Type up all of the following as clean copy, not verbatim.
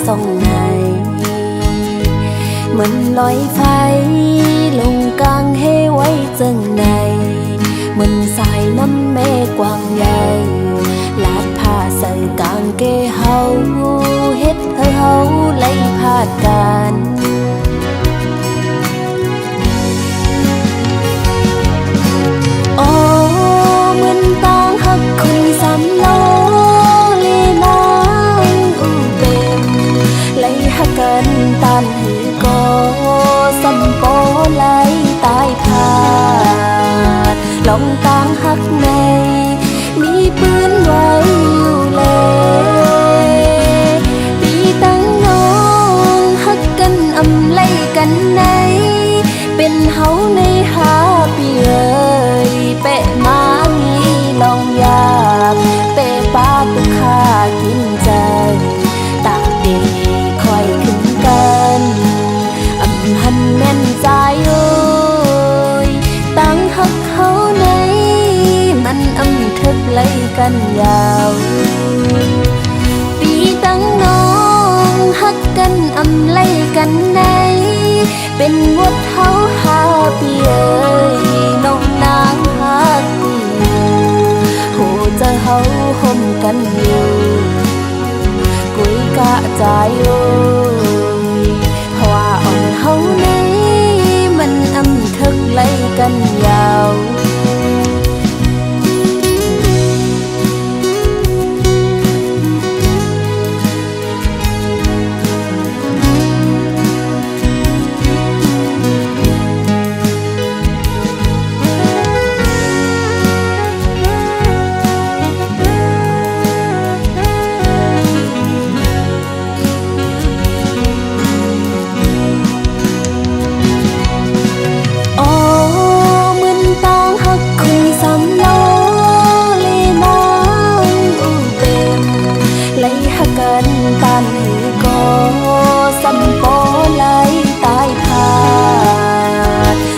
ส่องให้มันลอยไฟลงกลางให้ไว้จังในมันสายน้ำแม่กว้างใหญ่ลาดผ้าใส่กางเกเฮาเฮ็ดให้เฮาไล่พาดกันโอ้มันต่างหักคนสามล้อเลนางอูเต็มไล่หักกันตานหือก็สัมปอไล่ตายพาดลองต่างหักในมีปืนไว้อยู่เลยตีตั้งน้องหักกันอำไล่กันในเป็นเฮาในหาปีเอ่ยเปะมามีลองยากเปะปาตุกขากินใจตาดีคอยขึ้นกันอำหันแม่นใจเอ้ยตั้งหักเขาในมันอำทึกไล่กันยาวตีตั้งน้องหักกันอำไล่กันในเป็นวัดเฮาหาปีเอ่ยน้องนางหักตีโหจะเฮาห่มกันอยู่กุยกะใจเอ้ยเพราะว่าอ่อนเฮาในมันอำทึกไล่กันยาว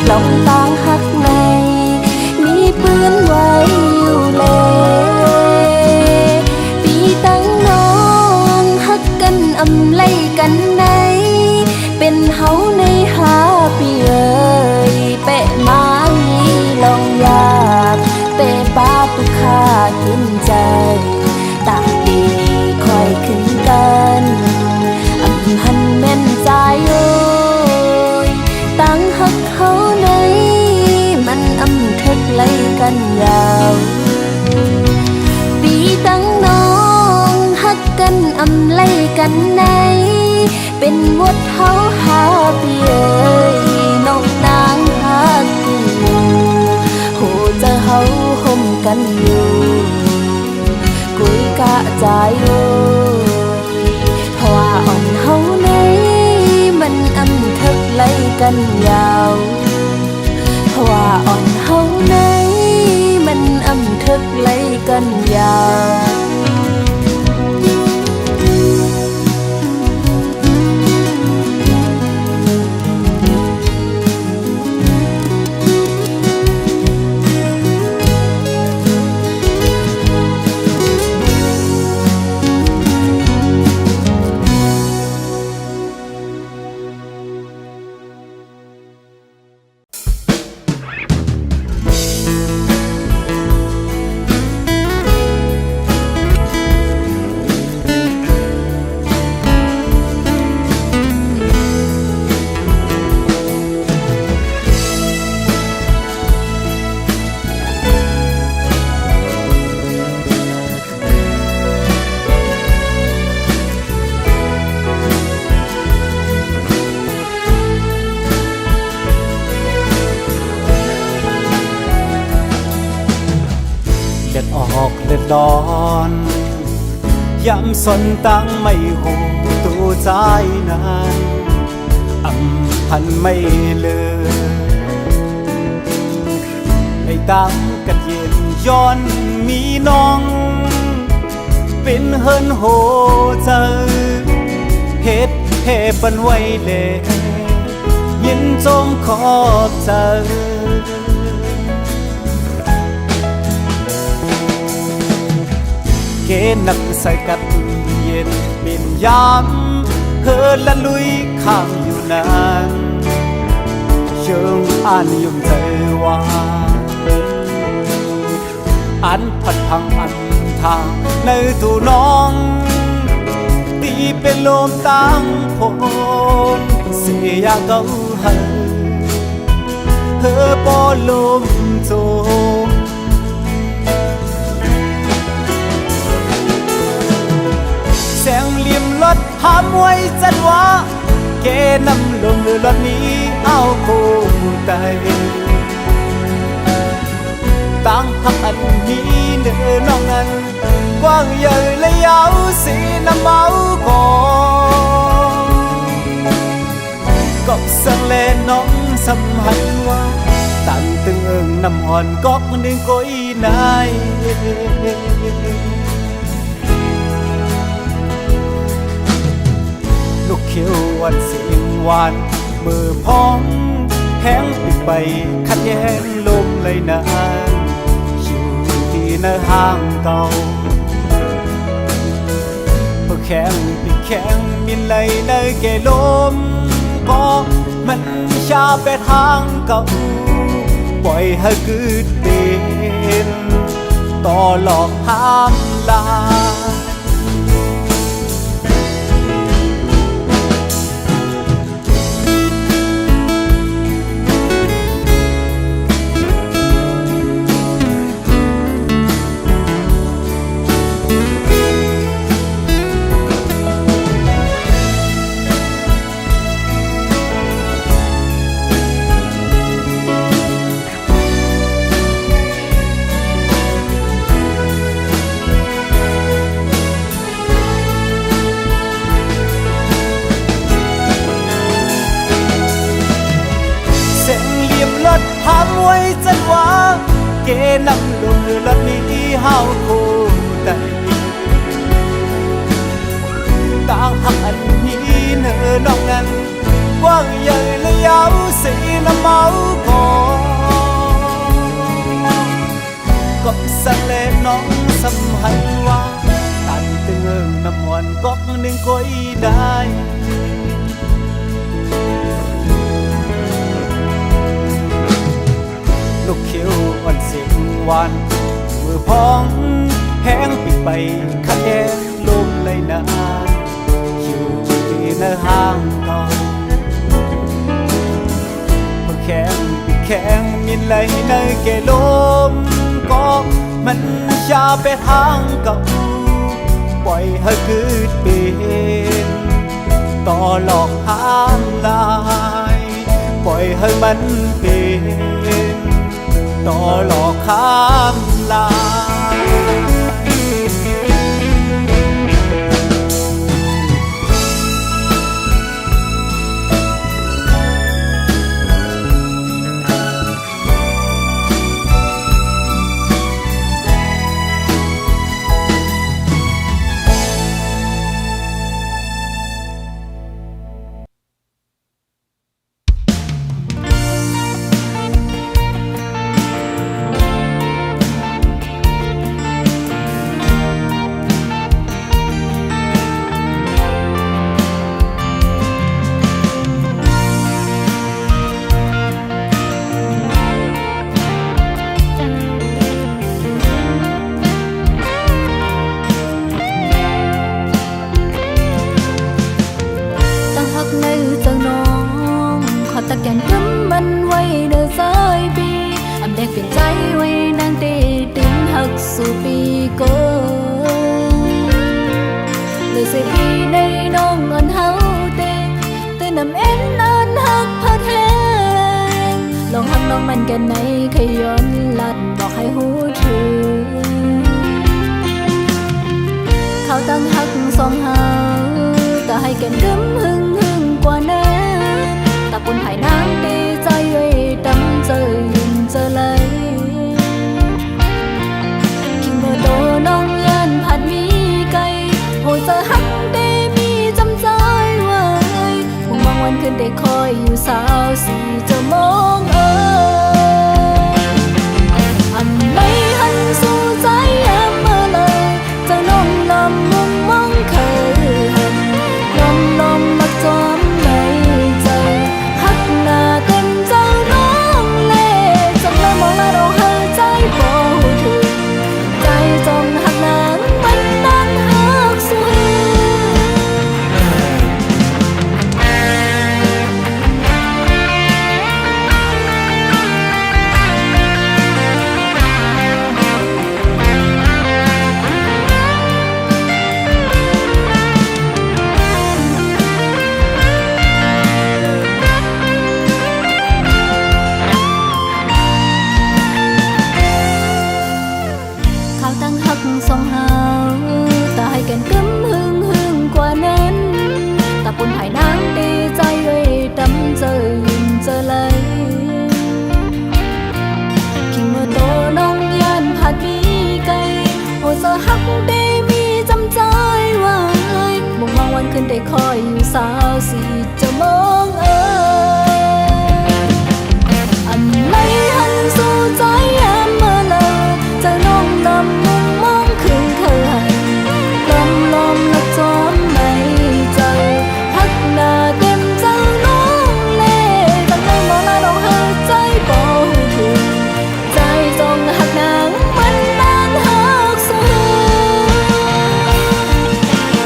ลองต่างหักในมีปืนไว้อยู่เลยตีตั้งน้องหักกันอำไล่กันในเป็นเฮาในหาปีเอ่ยเปะมามีลองยากเปะปาตุกขากินใจตาดีคอยขึ้นกันอำหันแม่นใจเอ้ยตั้งหักเขาในมันอำทึกไล่กันยาวตีตั้งน้องหักกันอำไล่กันในเป็นวัดเฮาหาปีเอ่ยน้องนางหักกูโหจะเฮาห่มกันอยู่กุยกะใจเอ้ยเพราะว่าอ่อนเฮาในมันอำทึกไล่กันยาวเพราะว่าอ่อนเฮาในมันอำทึกไล่กันยาวเลือดร้อนย้ำสนตั้งไม่หูตัวใจนั้นอำพันไม่เลือในตั้งกันเย็นย้อนมีน้องเป็นเฮินโหเจอเฮ็ดเฮ็บันไว้เลยยินจมขอบเจอเกนักใส่กัดเย็นเป็นยาม อละลุยข้างอยู่นานเชิงอ่านยุ่มใจว่าอันพัดพังอันทางในตูน้องตีเป็นลมตั้งพงเสียเก่าให้เธอปอลมโจแสงเหลี่ยมรถหามไว้จันว่าเกนำลงรถนี้เอาคู่ใจตั้งหักอันนี้เนื้อน้องนั้นกว้างใหญ่และยาวสีน้ำเมาก่อนก็สังเลน้องสำหันว่าตันตึงเอิงน้ำอ่อนก็หนึ่งก้อยนายลูกเขียววันเสียงหวานมือพองแห้งปิดไปขัดแย้งลมเลยนานอยู่ที่ในห้างเก่าเพื่อแข็งปิดแข็งมินเลยในเกลมก็มันชาไปทางเก่าปล่อยให้กึดเป็นต่อหลอกห้ามลาหามไว้จันว่าเกนำลงรถนี้เฮาคู่ใจต่างหักอันนี้เนื้อน้องนั้นกว้างใหญ่และยาวสีน้ำเมาก่อนก็สังเลน้องสำหันว่าตันตึงเอิงน้ำมันก็หนึ่งก้อยได้ลูกเขียววันเสียงหวานมือพองแห้งปิดไปขัดแย้งลมเลยนานอยู่ที่ในห้างเก่าเมื่อแข็งปิดแข็งมินเลยในเกลมก็มันชาไปทางเก่าปล่อยให้กึดเป็นต่อหลอกห้ามลายปล่อยให้มันเป็นต่อหลอกข้ามลาตะแกนกำมันไว้เดินสายปีอำแดงเปลี่ยนใจไว้นางตีติงหักสู่ปีเกิเลยเสียปีในน้องอ่อนเฮาเต้นำเอ็นอ่อนหักพัดแหงลองหักน้องมันกันในขย้อนลัดบอกให้หูถึงเขาตั้งหักสองเฮาแต่ให้แก่นกำหึงกว่านั้นตะปุ่นหายน้ำดีใจไว้ดำเจอยินเจอเลยคิงเบอร์โตน้องยันผัดมีไก่โหเจอหักได้มีจำใจไว้คงมองวันคืนได้คอยอยู่สาวสี่จะมองอันไหนหันสู่ใจแอมเมื่อเลยจะน้องลำมุมมองเคยหันลำ คอยอยู่สาวสิจะมองอันไหนหันสู่ใจแอมเมื่อเลยจะน้องลำมุงมองคืนเธอให้ลมและจอมไม่ใจฮักหน้าเต็มใจน้องเล่ตั้งแต่มองหน้าน้องให้ใจบ่ถึงใจจงหักนางมันนานหักสู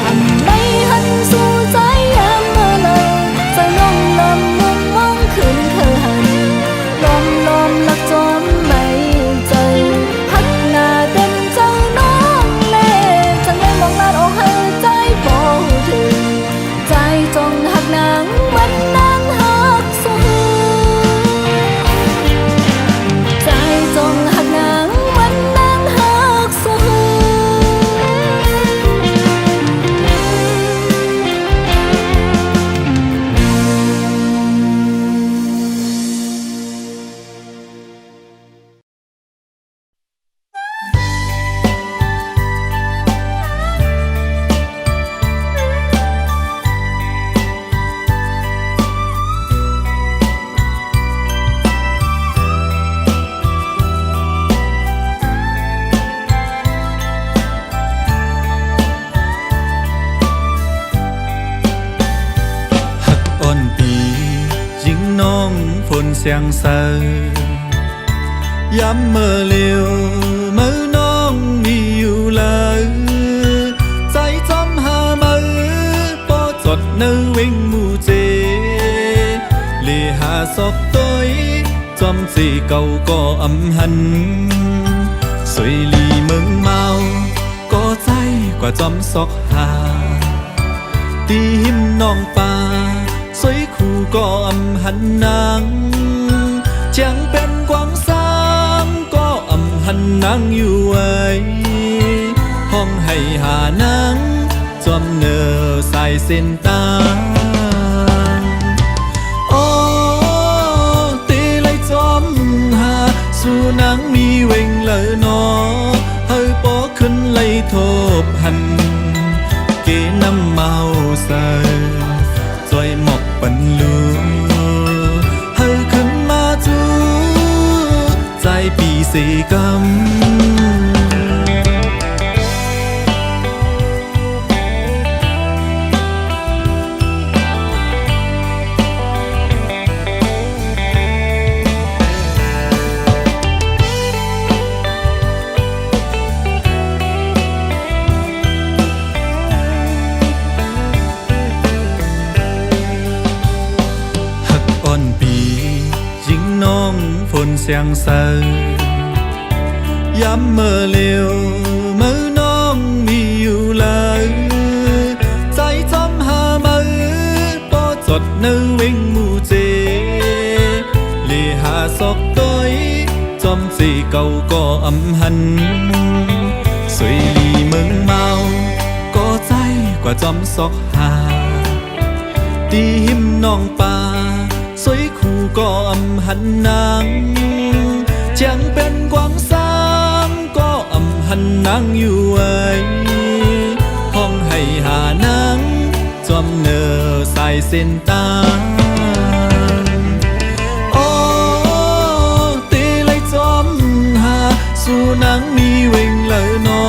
อันไหนหันสู่ใจแอมเมื่อเลยจะน้องลำมุงมองคืนเธอให้ลมและจอมไม่ใจฮักหน้าเต็มใจน้องเล่ตั้งแต่มองหน้าน้องให้ใจบ่ถึงใจจงหักนางมันนานหักสูใจจงหักนางมันนานหักสู อ่อนปียิ่งน้องฝนเสียงเสยย้ำเมื่อเลียวเมื่อน้องมีอยู่เลยใจจำหามือปอจดเนื้อวิ่งมูเจเลีหาศอกตัวจำสีเก่าก็อำหันสวยลีเมืองเมาก็ใจกว่าจำศอกหาตีหิมน้องป่าสวยคู่ก็อำหันนางจังเป็นกวางสามก็อำหันนางอยู่ไว้ห้องให้หานางจอมเนอสายเส้นตาโอ้ตีเลยจอมหาสู่นางมีเวงเลยนอเฮยปอขึ้นเลยทบหันเกน้ำเมาใส่จอยหมอกปันลูเฮยขึ้นมาจูใจปีสีกำฝนเสียงเสยย้ำเมื่อเลียวเมื่อน้องมีอยู่เลยใจจำหามือปอจดเนื้อวิ่งมูเจเลีหาศอกตัวจำสีเก่าก็อำหันสวยลีเมืองเมาก็ใจกว่าจำศอกหาตีหิมน้องป่าสวยคู่ก็อำหันนางจังเป็นกวางสามก็อำหันนางอยู่ไว้ห้องให้หานางจอมเนอสายเส้นตาโอ้ตีเลยจอมหาสู่นางมีเวงเลยนอ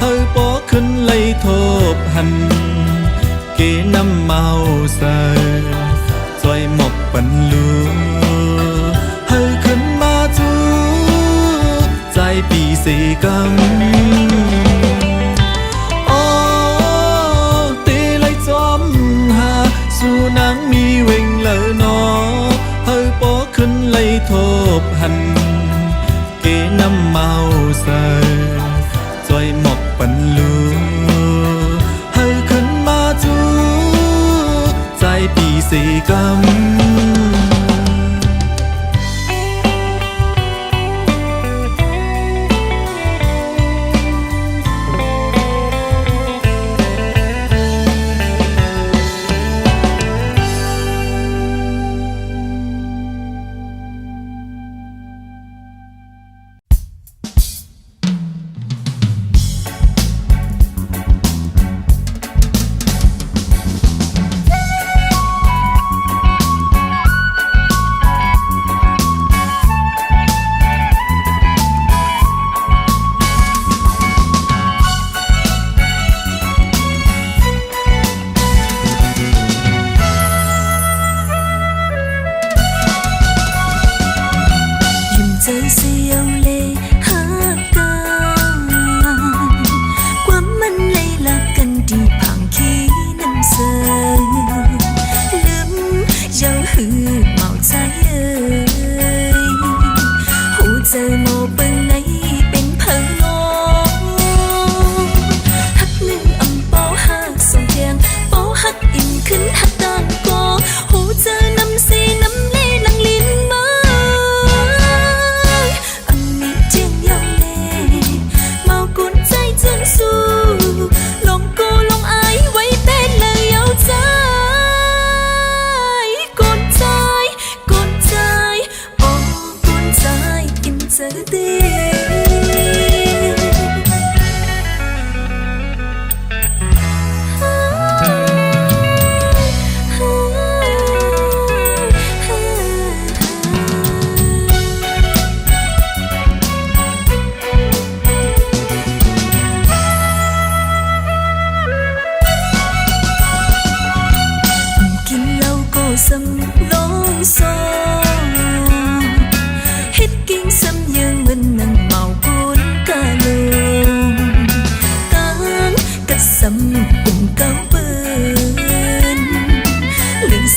เฮยปอขึ้นเลยทบหันเกน้ำเมาใส่จอยหมอกปันลูเฮยขึ้นมาจูใจปีสีกำโอ้ตีเลยจอมหาสู่นางมีเวงเลยนอเฮยปอขึ้นเลยทบหันเกน้ำเมาใส่จอยหมอกปันลูเฮยขึ้นมาจูใจปีสีกำ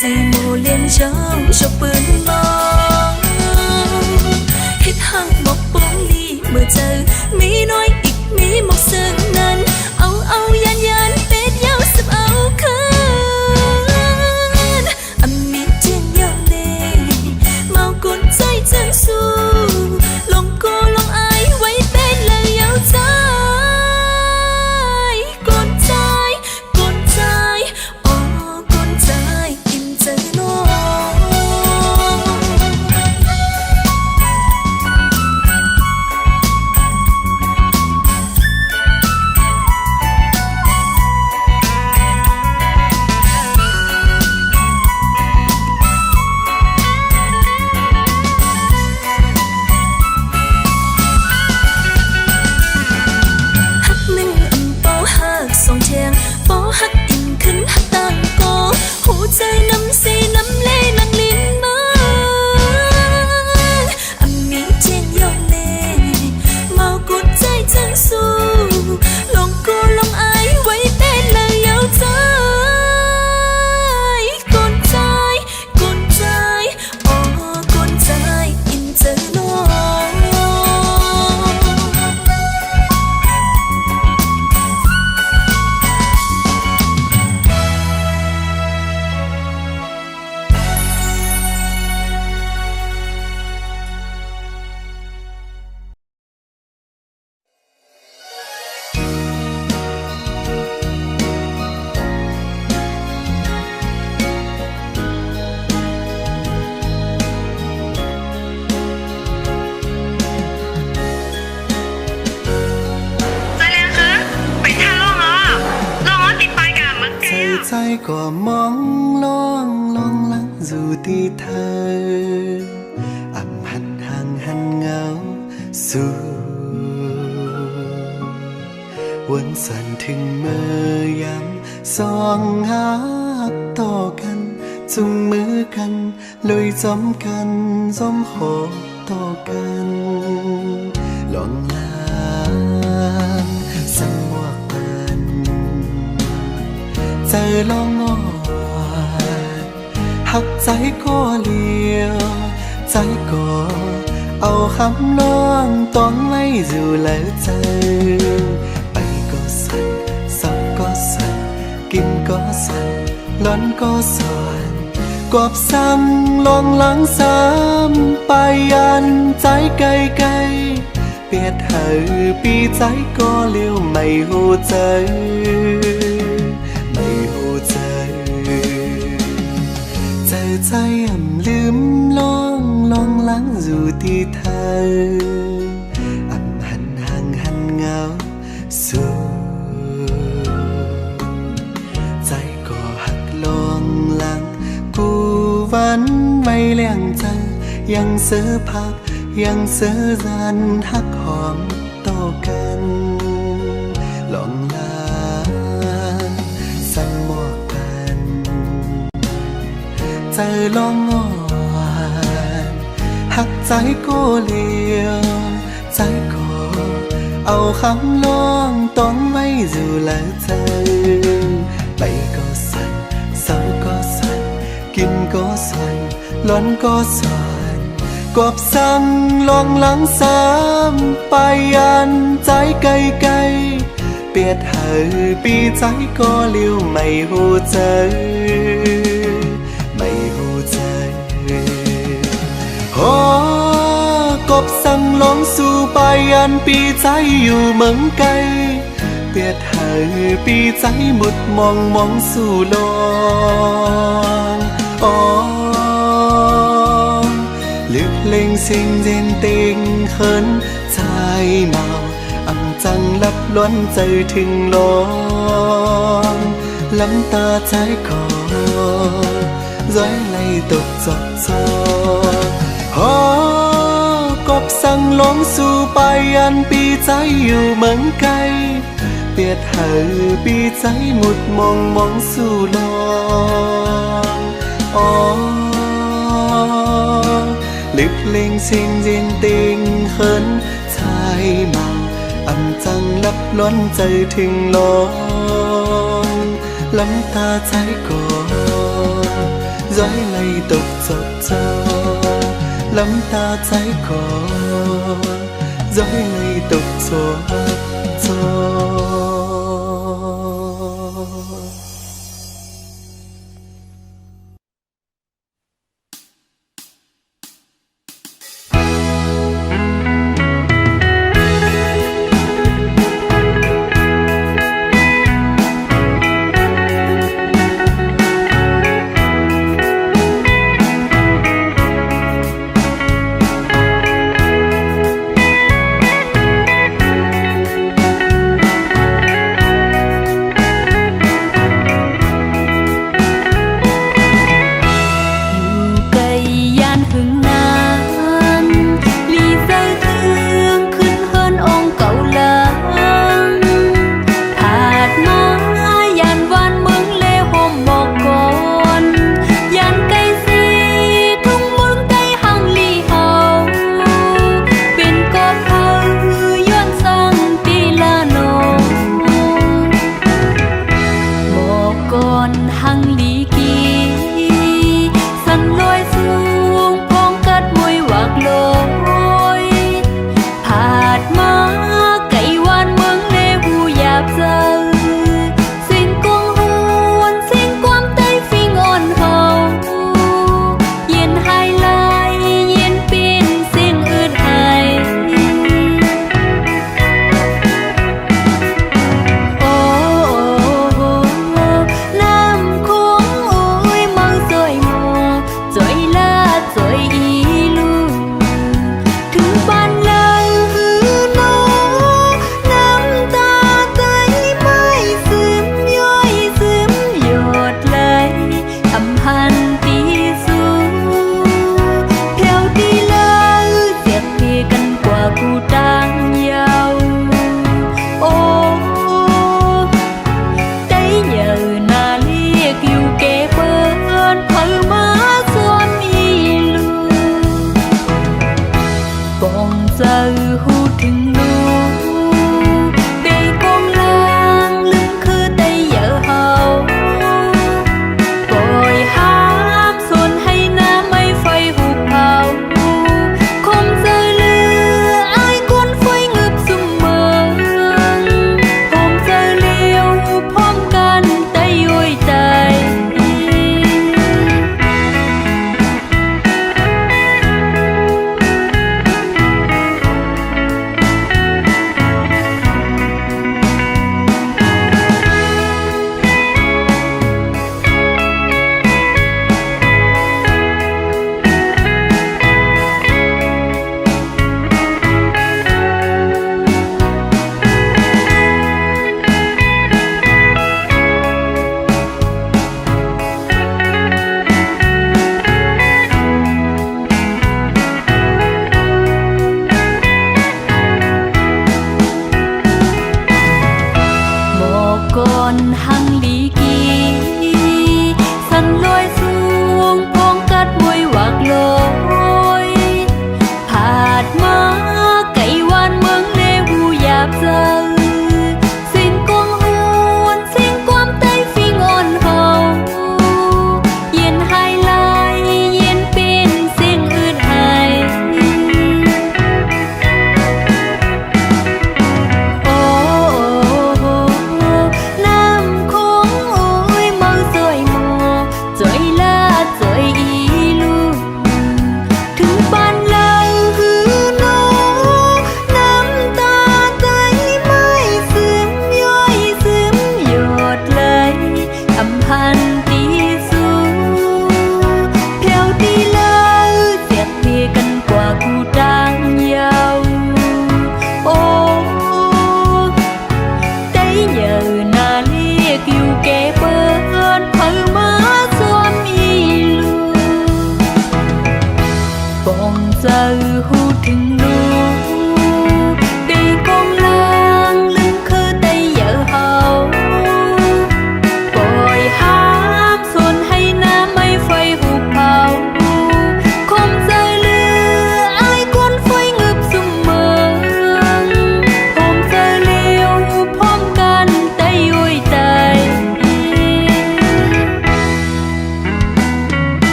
四無聯手，逐伴望。hết hăng một bốn ly mưa chờ mỹ nói ít mỹ một sương ngân âu âu yan yan biết nhau sập âu khăn âm mỹ trên nhau nè màu cuốn dây chân su lòng cô lòng ai quay bên lời yêu trai con trai ô con trai im chờ nó phố hát in khinh hát tan cô hú chơi năm xì năm lê lăng liên mơ âm mỹ trên nhau nè màu cuốn chơi chân su lòng cô lòng ai quay tên lời yêu trai con trai ô con trai in chờ nóใจก็มองล่องลังอยู่ที่เธออับหันห่างหันเงาสู่วนสั่นถึงเมื่อยามสองหักต่อกันจุงมือกันลอยจมกันจมหอบต่อกันหลงลางสังวกกันใจลองงอหักใจก็เลี้ยวใจก็เอาคำน้องต้องไม่อยู่แล้วใจไปก็สั่นสับก็สั่นกินก็สั่นร้อนก็สั่นกอบซ้ำลองหลังซ้ำไปยันใจไกลๆเปียดเหอปีใจก็เลี้ยวไม่หูใจใจอ่ำลืมลองลังอยู่ที่เธออ่ำหันห่างหันเงาสู่ใจก็หักลองลังกูวันไม่เลี้ยงใจยังเสือพักยังเสือรันหักหอมต่อกันลองลางสั่งหมอกใจลองงอนหักใจก็เลี้ยวใจก็เอาคำลองต้องไม่อยู่แล้วใจไปก็สั่นเศร้าก็สั่นกินก็สั่นร้อนก็สั่นกอบสั่งลองหลังซ้ำไปยันใจไกลๆเปียดเหอปีใจก็เลี้ยวไม่หูใจโอ้กบสั่งลองสู่ไปอันปีใจอยู่เมืองไกลเปียดเหอปีใจหมดมองสู่ลองอ๋อลึกเล็งสิ่งเด่นเต็งเขินใจเมาอ่ำจังลับล้วนใจถึงลองลำตาใจก่อร้อยไหลตกจอกจอกบสั่งลงสู่ไปอันปีใจอยู่เมืองไกลเปียดเหอปีใจหมุดมองสู่ลองอ๋อลึกเล็งสิ่งเด่นเต็งเขินใจเมาอ่ำจังลับล้วนใจถึงลองลำตาใจก่อใจ rồi lay tục giọt cho lắm ta trái cỏ rồi lay tục giọt cho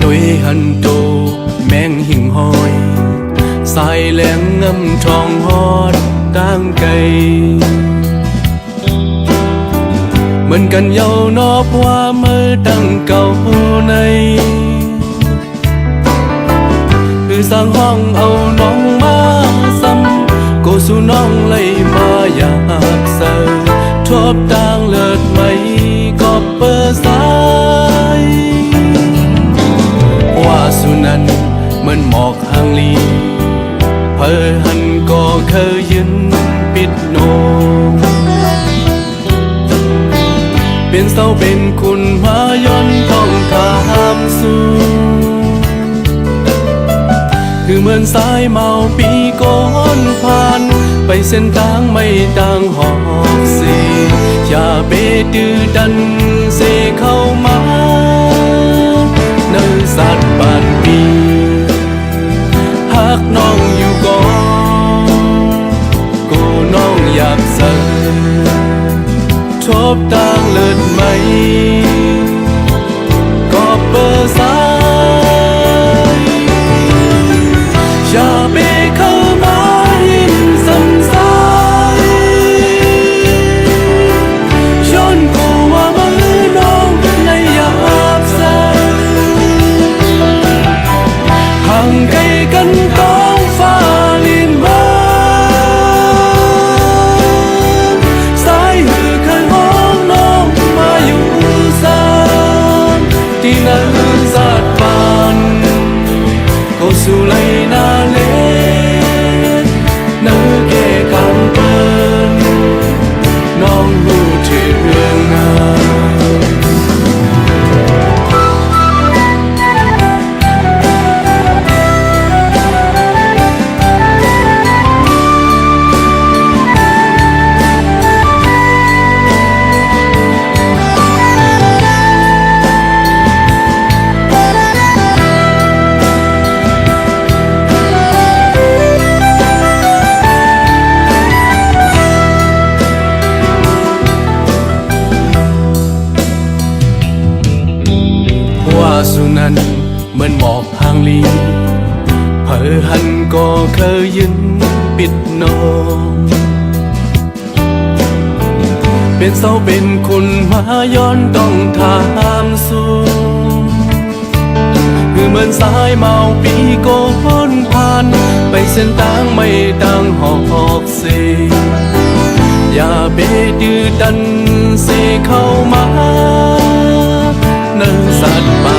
tôi hằn tô men hình hoi sai lén ngâm tròn hót tang cây mình cần nhau nó qua mơ đằng cầu này từ sang hoang âu nong ma xăm cô su nong lấy ma yạc sờ thốp tang lợt mây cọp bơ sai hoa su nan mình mọc hàng ly phơi hằn có khơi yên biết nô bên sau bênคุณมาย้อนต้องถามสู่คือเหมือนสายเมาปีก่อนผ่านไปเส้นทางไม่ต่างหอกสีอย่าไปดื้อดันเสเข้ามาเนื้อสัตว์บานปีหักน้องอยู่ก่อนกูน้องอยากเสิทบตางเลิศไหมก็เบอร์สายอย่าไปเข้ามาหินสำสายย้อนกูว่ามือน้องในหยาบสายห่างไกลกันต้องฟ้าลินมาสายหือเคยมองน้องมาอยู่สามที่นั้นสัตว์ปานก็สู่ไหลนาเลนั่งเกะกำเปิ้นน้องรู้ที่เรื่องงานสุนันเหมือนหมอกหางลีเผอหันก็เคยยืนปิดนองเป็นเสาเป็นคุณมาย้อนต้องถามสู่คือเหมือนสายเมาปีโกนผ่านไปเส้นทางไม่ต่างหอกเสอย่าไปดื้อดันเสเข้ามาเนื้อสัตว์ป่า